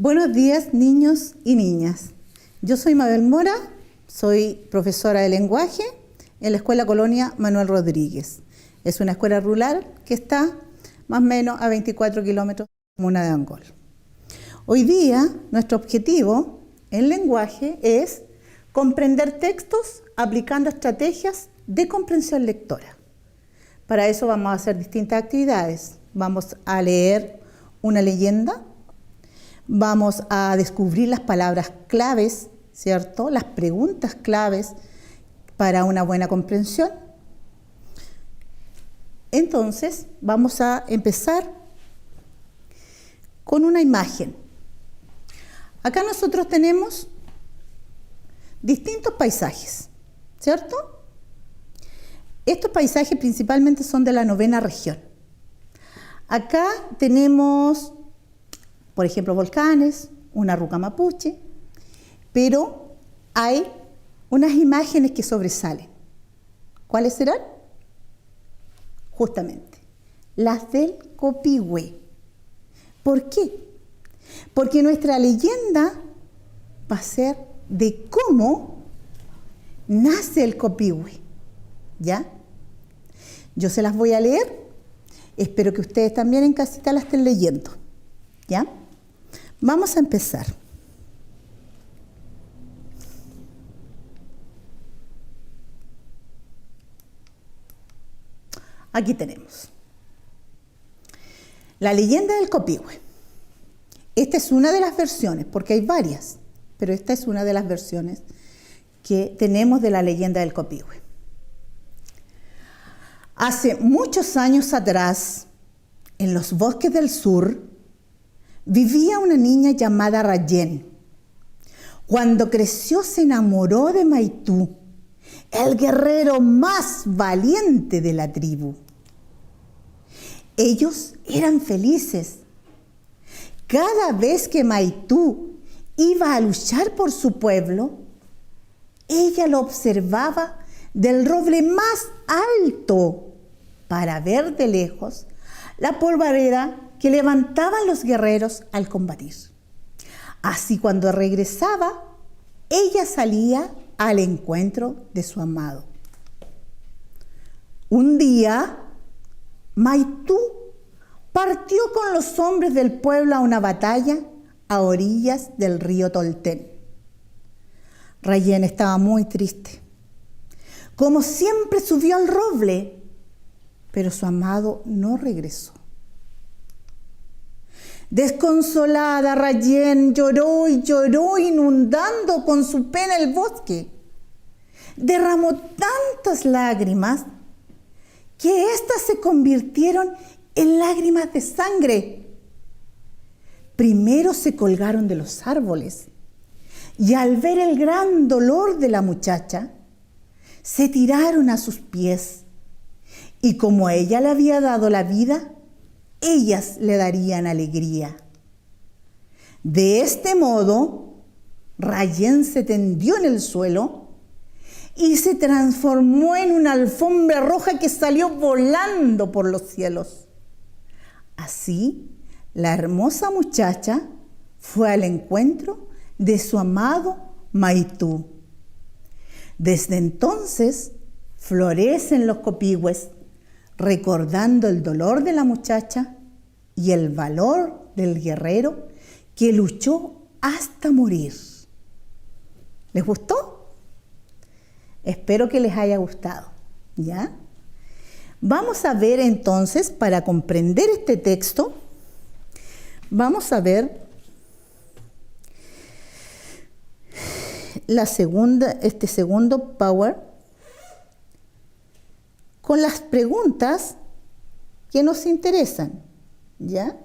Buenos días, niños y niñas. Yo soy Mabel Mora, soy profesora de lenguaje en la Escuela Colonia Manuel Rodríguez. Es una escuela rural que está más o menos a 24 kilómetros de la comuna de Angol. Hoy día, nuestro objetivo en lenguaje es comprender textos aplicando estrategias de comprensión lectora. Para eso vamos a hacer distintas actividades. Vamos a leer una leyenda, vamos a descubrir las palabras claves, ¿cierto? Las preguntas claves para una buena comprensión. Entonces, vamos a empezar con una imagen. Acá nosotros tenemos distintos paisajes, ¿cierto? Estos paisajes principalmente son de la 9ª región. Acá tenemos, por ejemplo, volcanes, una ruca mapuche, pero hay unas imágenes que sobresalen. ¿Cuáles serán? Justamente, las del Copihue. ¿Por qué? Porque nuestra leyenda va a ser de cómo nace el Copihue, ¿ya? Yo se las voy a leer, espero que ustedes también en casita las estén leyendo, ¿ya? Vamos a empezar. Aquí tenemos la leyenda del Copihue. Esta es una de las versiones, porque hay varias, pero esta es una de las versiones que tenemos de la leyenda del Copihue. Hace muchos años atrás, en los bosques del sur, vivía una niña llamada Rayén. Cuando creció se enamoró de Maitú, el guerrero más valiente de la tribu. Ellos eran felices. Cada vez que Maitú iba a luchar por su pueblo, ella lo observaba del roble más alto para ver de lejos la polvareda que levantaban los guerreros al combatir. Así cuando regresaba, ella salía al encuentro de su amado. Un día, Maitú partió con los hombres del pueblo a una batalla a orillas del río Toltén. Rayén estaba muy triste. Como siempre subió al roble, pero su amado no regresó. Desconsolada, Rayén lloró y lloró, inundando con su pena el bosque. Derramó tantas lágrimas que éstas se convirtieron en lágrimas de sangre. Primero se colgaron de los árboles y al ver el gran dolor de la muchacha, se tiraron a sus pies y como ella le había dado la vida, ellas le darían alegría. De este modo, Rayén se tendió en el suelo y se transformó en una alfombra roja que salió volando por los cielos. Así, la hermosa muchacha fue al encuentro de su amado Maitú. Desde entonces, florecen los copihues, recordando el dolor de la muchacha y el valor del guerrero que luchó hasta morir. ¿Les gustó? Espero que les haya gustado, ¿ya? Vamos a ver entonces, para comprender este texto, vamos a ver este segundo power con las preguntas que nos interesan, ¿ya?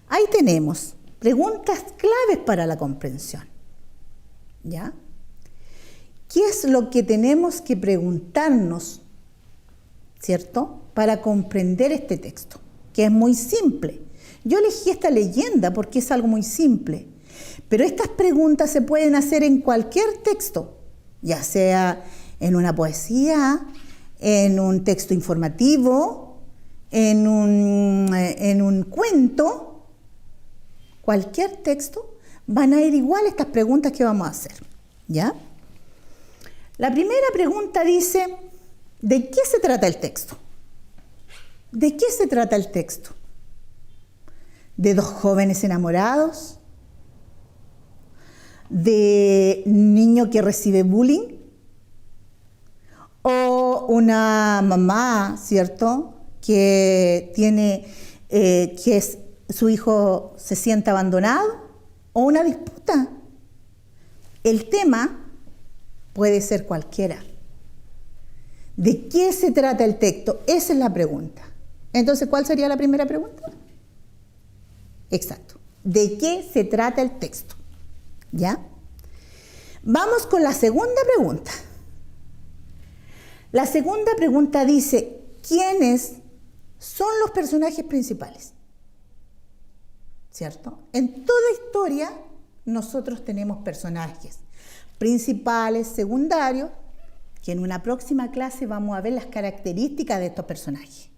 Ahí tenemos preguntas claves para la comprensión, ¿ya? ¿Qué es lo que tenemos que preguntarnos, cierto, para comprender este texto? Que es muy simple. Yo elegí esta leyenda porque es algo muy simple, pero estas preguntas se pueden hacer en cualquier texto, ya sea en una poesía, en un texto informativo, en un cuento, cualquier texto, van a ir igual estas preguntas que vamos a hacer, ¿ya? La primera pregunta dice, ¿de qué se trata el texto? ¿De qué se trata el texto? ¿De dos jóvenes enamorados? ¿De un niño que recibe bullying? ¿O una mamá, cierto, que su hijo se siente abandonado? ¿O una disputa? El tema puede ser cualquiera. ¿De qué se trata el texto? Esa es la pregunta. Entonces, ¿cuál sería la primera pregunta? Exacto. ¿De qué se trata el texto? ¿Ya? Vamos con la segunda pregunta. La segunda pregunta dice, ¿quiénes son los personajes principales? ¿Cierto? En toda historia nosotros tenemos personajes principales, secundarios, que en una próxima clase vamos a ver las características de estos personajes.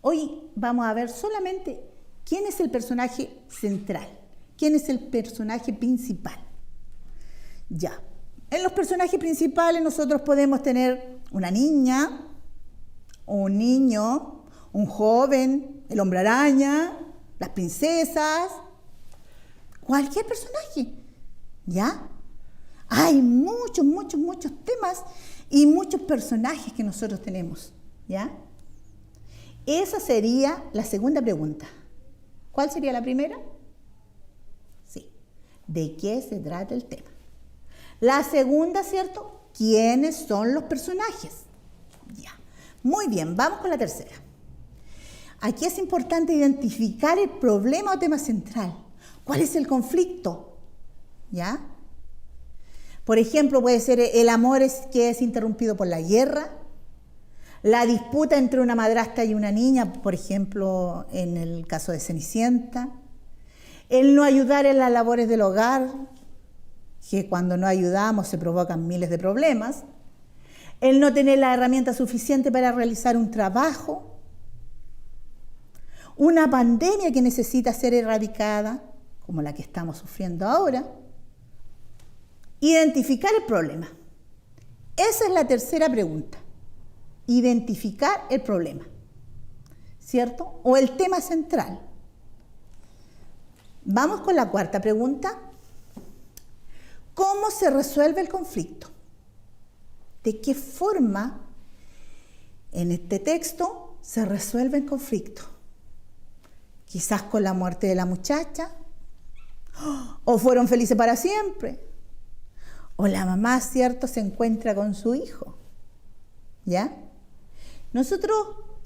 Hoy vamos a ver solamente quién es el personaje central, quién es el personaje principal. Ya, en los personajes principales nosotros podemos tener una niña, un niño, un joven, el hombre araña, las princesas, cualquier personaje, ¿ya? Hay muchos temas y muchos personajes que nosotros tenemos, ¿ya? Esa sería la segunda pregunta. ¿Cuál sería la primera? Sí. ¿De qué se trata el tema? La segunda, ¿cierto? ¿Quiénes son los personajes? Ya. Muy bien, vamos con la tercera. Aquí es importante identificar el problema o tema central. ¿Cuál es el conflicto? ¿Ya? Por ejemplo, puede ser el amor que es interrumpido por la guerra, la disputa entre una madrastra y una niña, por ejemplo, en el caso de Cenicienta, el no ayudar en las labores del hogar, que cuando no ayudamos se provocan miles de problemas, el no tener la herramienta suficiente para realizar un trabajo, una pandemia que necesita ser erradicada, como la que estamos sufriendo ahora. Identificar el problema. Esa es la tercera pregunta. Identificar el problema, ¿cierto? O el tema central. Vamos con la cuarta pregunta. ¿Cómo se resuelve el conflicto? ¿De qué forma en este texto se resuelve el conflicto? Quizás con la muerte de la muchacha, o fueron felices para siempre, o la mamá, ¿cierto?, se encuentra con su hijo, ¿ya? Nosotros,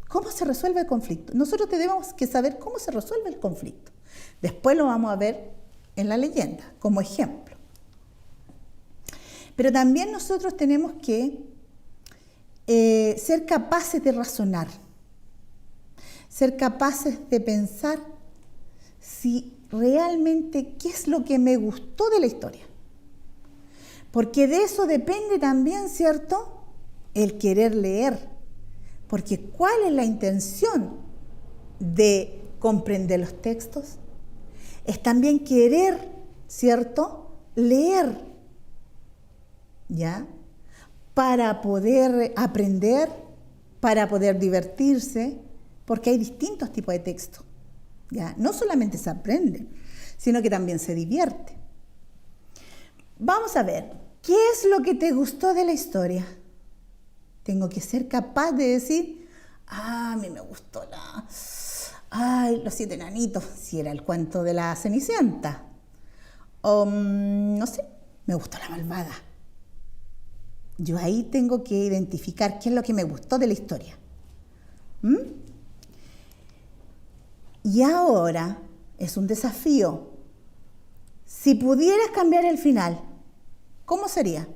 ¿cómo se resuelve el conflicto? Nosotros tenemos que saber cómo se resuelve el conflicto. Después lo vamos a ver en la leyenda, como ejemplo. Pero también nosotros tenemos que ser capaces de razonar, ser capaces de pensar si realmente qué es lo que me gustó de la historia. Porque de eso depende también, ¿cierto?, el querer leer. Porque ¿cuál es la intención de comprender los textos? Es también querer, ¿cierto?, leer, ¿ya? Para poder aprender, para poder divertirse, porque hay distintos tipos de texto, ¿ya? No solamente se aprende, sino que también se divierte. Vamos a ver, ¿qué es lo que te gustó de la historia? Tengo que ser capaz de decir, a mí me gustó los 7 enanitos, si era el cuento de la Cenicienta. O, no sé, me gustó la malvada. Yo ahí tengo que identificar qué es lo que me gustó de la historia. Y ahora es un desafío. Si pudieras cambiar el final, ¿cómo sería?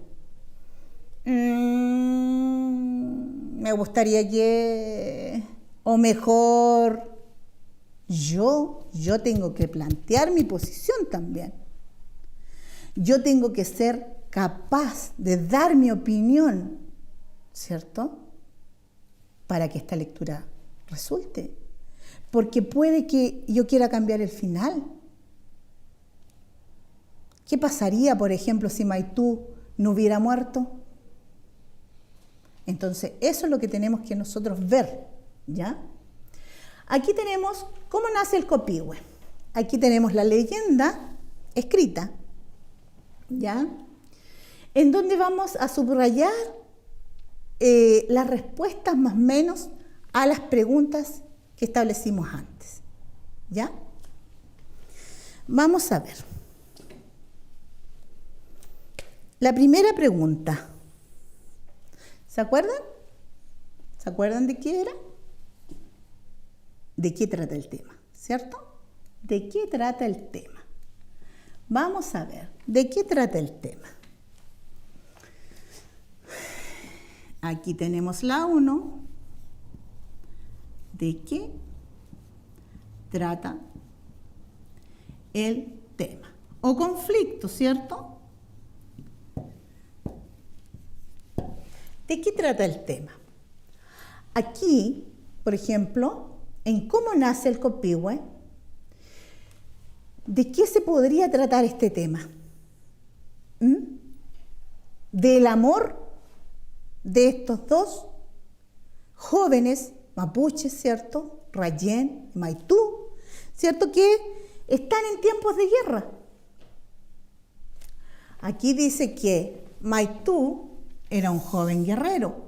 Me gustaría que, o mejor, yo tengo que plantear mi posición también. Yo tengo que ser capaz de dar mi opinión, ¿cierto?, para que esta lectura resulte. Porque puede que yo quiera cambiar el final, ¿Qué pasaría, por ejemplo, si Maitú no hubiera muerto? Entonces, eso es lo que tenemos que nosotros ver, ¿ya? Aquí tenemos cómo nace el Copihue. Aquí tenemos la leyenda escrita, ¿ya? En donde vamos a subrayar las respuestas más o menos a las preguntas que establecimos antes, ¿ya? Vamos a ver. La primera pregunta. ¿Se acuerdan? ¿Se acuerdan de qué era? ¿De qué trata el tema? ¿Cierto? ¿De qué trata el tema? Vamos a ver, ¿de qué trata el tema? Aquí tenemos la 1. ¿De qué trata el tema? O conflicto, ¿cierto? ¿De qué trata el tema? Aquí, por ejemplo, en cómo nace el Copihue, ¿de qué se podría tratar este tema? Del amor de estos dos jóvenes mapuches, ¿cierto? Rayén y Maitú, ¿cierto? Que están en tiempos de guerra. Aquí dice que Maitú era un joven guerrero,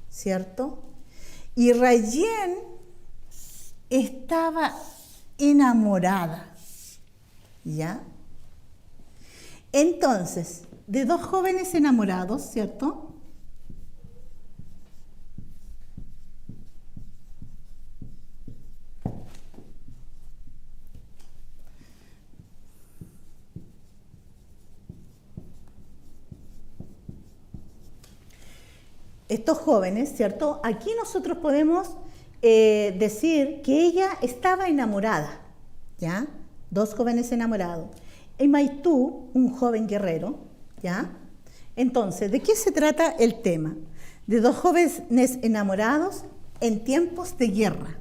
¿cierto? Y Rayén estaba enamorada, ¿ya? Entonces, de dos jóvenes enamorados, ¿cierto? Estos jóvenes, ¿cierto? Aquí nosotros podemos decir que ella estaba enamorada, ¿ya? Dos jóvenes enamorados. Y Maitú, un joven guerrero, ¿ya? Entonces, ¿de qué se trata el tema? De dos jóvenes enamorados en tiempos de guerra.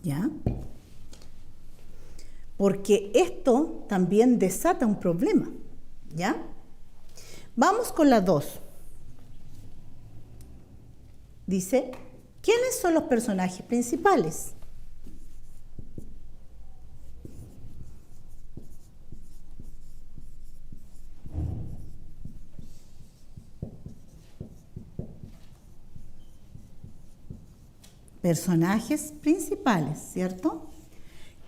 ¿Ya? Porque esto también desata un problema, ¿ya? Vamos con la 2. Dice, ¿quiénes son los personajes principales? Personajes principales, ¿cierto?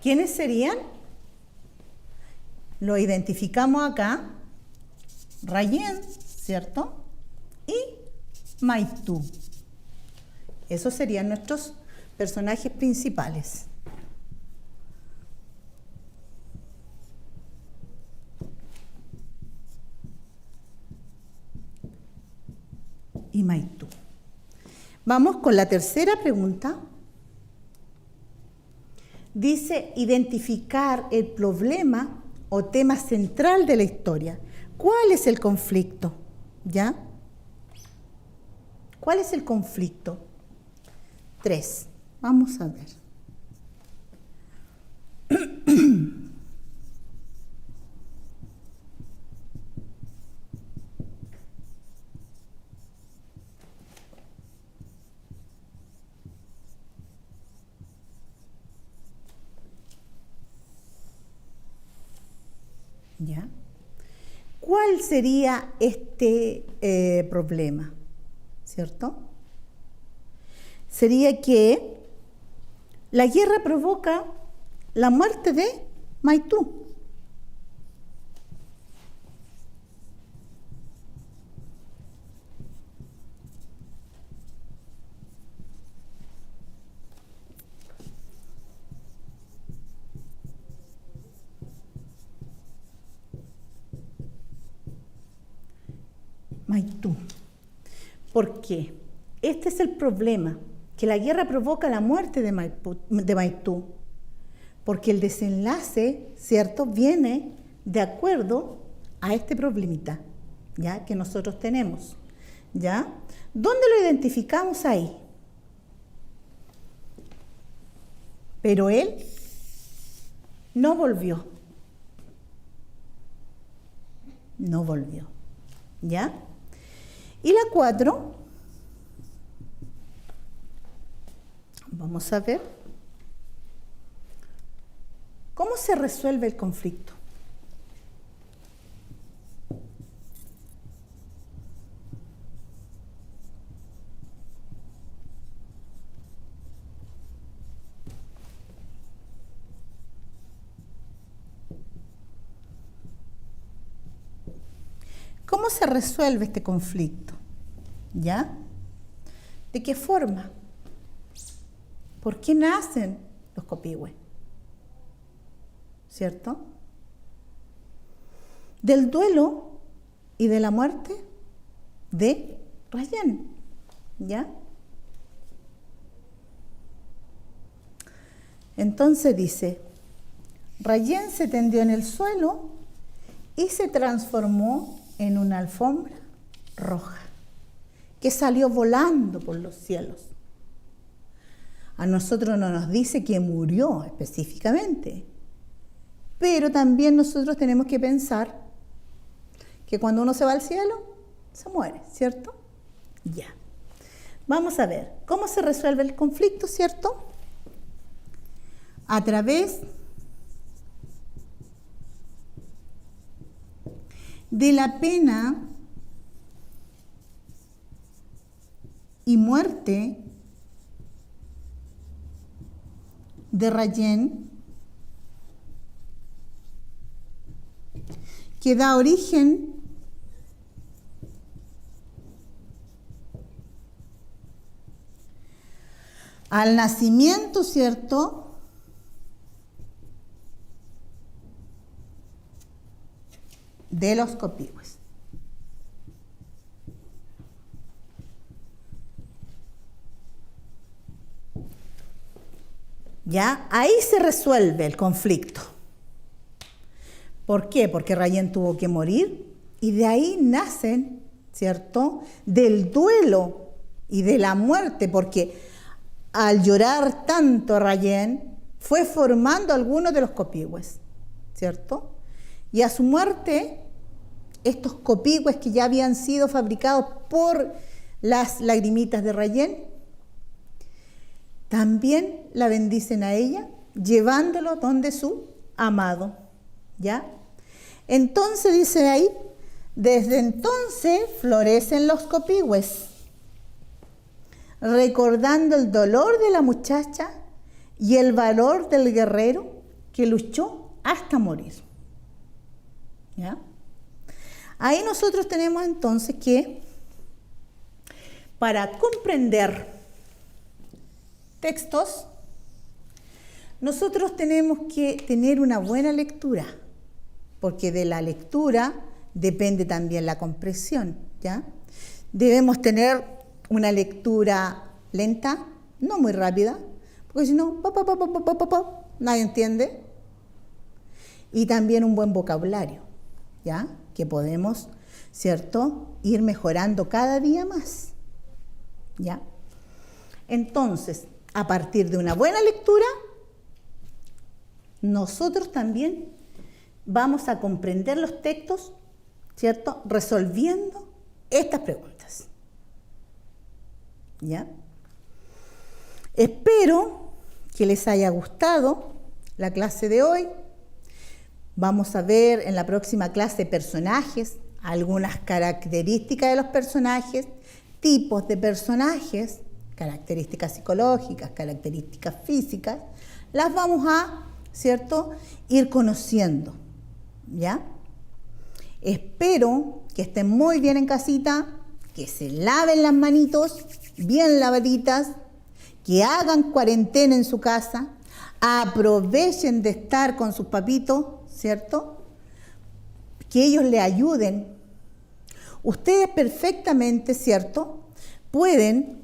¿Quiénes serían? Lo identificamos acá, Rayén, ¿cierto? Y Maitú. Esos serían nuestros personajes principales. Y Maitú. Vamos con la tercera pregunta. Dice identificar el problema o tema central de la historia. ¿Cuál es el conflicto? ¿Ya? ¿Cuál es el conflicto? 3. Vamos a ver. ¿Ya? ¿Cuál sería este problema? ¿Cierto? Sería que la guerra provoca la muerte de Maitú. Maitú. ¿Por qué? Este es el problema, que la guerra provoca la muerte de Maitú, porque el desenlace, ¿cierto?, viene de acuerdo a este problemita, ¿ya?, que nosotros tenemos. ¿Ya? ¿Dónde lo identificamos ahí? Pero él no volvió. No volvió. ¿Ya? Y la 4, vamos a ver cómo se resuelve el conflicto. ¿Cómo se resuelve este conflicto? ¿Ya? ¿De qué forma? ¿Por qué nacen los copihue? ¿Cierto? Del duelo y de la muerte de Rayen. ¿Ya? Entonces dice, Rayen se tendió en el suelo y se transformó en una alfombra roja que salió volando por los cielos. A nosotros no nos dice que murió específicamente, pero también nosotros tenemos que pensar que cuando uno se va al cielo, se muere, ¿cierto? Ya. Vamos a ver cómo se resuelve el conflicto, ¿cierto? A través de la pena y muerte de Rayen, que da origen al nacimiento, ¿cierto?, de los copihues. ¿Ya? Ahí se resuelve el conflicto. ¿Por qué? Porque Rayen tuvo que morir y de ahí nacen, ¿cierto?, del duelo y de la muerte, porque al llorar tanto Rayen fue formando algunos de los copihues, ¿cierto? Y a su muerte, estos copihues que ya habían sido fabricados por las lagrimitas de Rayen, también la bendicen a ella, llevándolo donde su amado, ¿ya? Entonces dice ahí, desde entonces florecen los copihues, recordando el dolor de la muchacha y el valor del guerrero que luchó hasta morir, ¿ya? Ahí nosotros tenemos entonces que, para comprender textos, nosotros tenemos que tener una buena lectura, porque de la lectura depende también la comprensión, ¿ya? Debemos tener una lectura lenta, no muy rápida, porque si no, nadie entiende. Y también un buen vocabulario, ¿ya?, que podemos, ¿cierto?, ir mejorando cada día más, ¿ya? Entonces, a partir de una buena lectura, nosotros también vamos a comprender los textos, ¿cierto?, resolviendo estas preguntas, ¿ya? Espero que les haya gustado la clase de hoy. Vamos a ver en la próxima clase personajes, algunas características de los personajes, tipos de personajes, características psicológicas, características físicas. Las vamos a, ¿cierto?, ir conociendo, ¿ya? Espero que estén muy bien en casita, que se laven las manitos bien lavaditas, que hagan cuarentena en su casa, aprovechen de estar con sus papitos, ¿cierto?, que ellos le ayuden. Ustedes perfectamente, ¿cierto?, pueden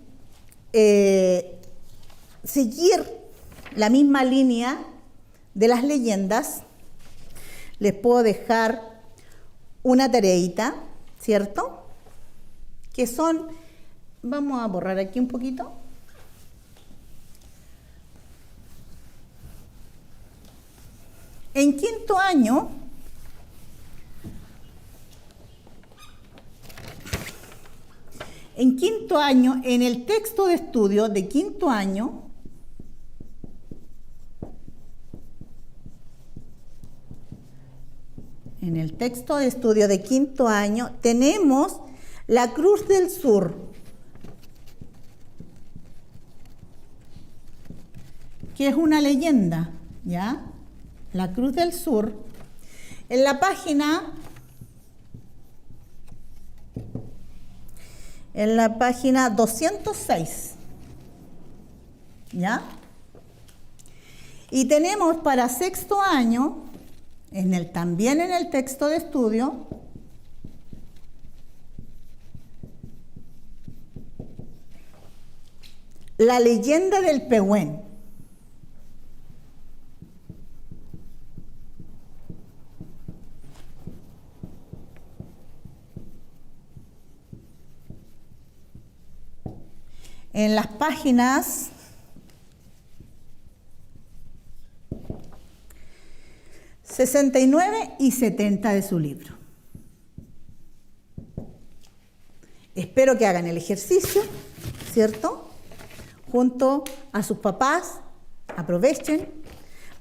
seguir la misma línea de las leyendas. Les puedo dejar una tareita, ¿cierto?, que son, vamos a borrar aquí un poquito. En quinto año, en el texto de estudio de quinto año, tenemos la Cruz del Sur, que es una leyenda, ¿ya? La Cruz del Sur, en la página 206, ¿ya? Y tenemos para sexto año, también en el texto de estudio, la leyenda del Pehuen. En las páginas 69 y 70 de su libro. Espero que hagan el ejercicio, ¿cierto? Junto a sus papás, aprovechen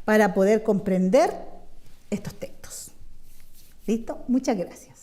para poder comprender estos textos. ¿Listo? Muchas gracias.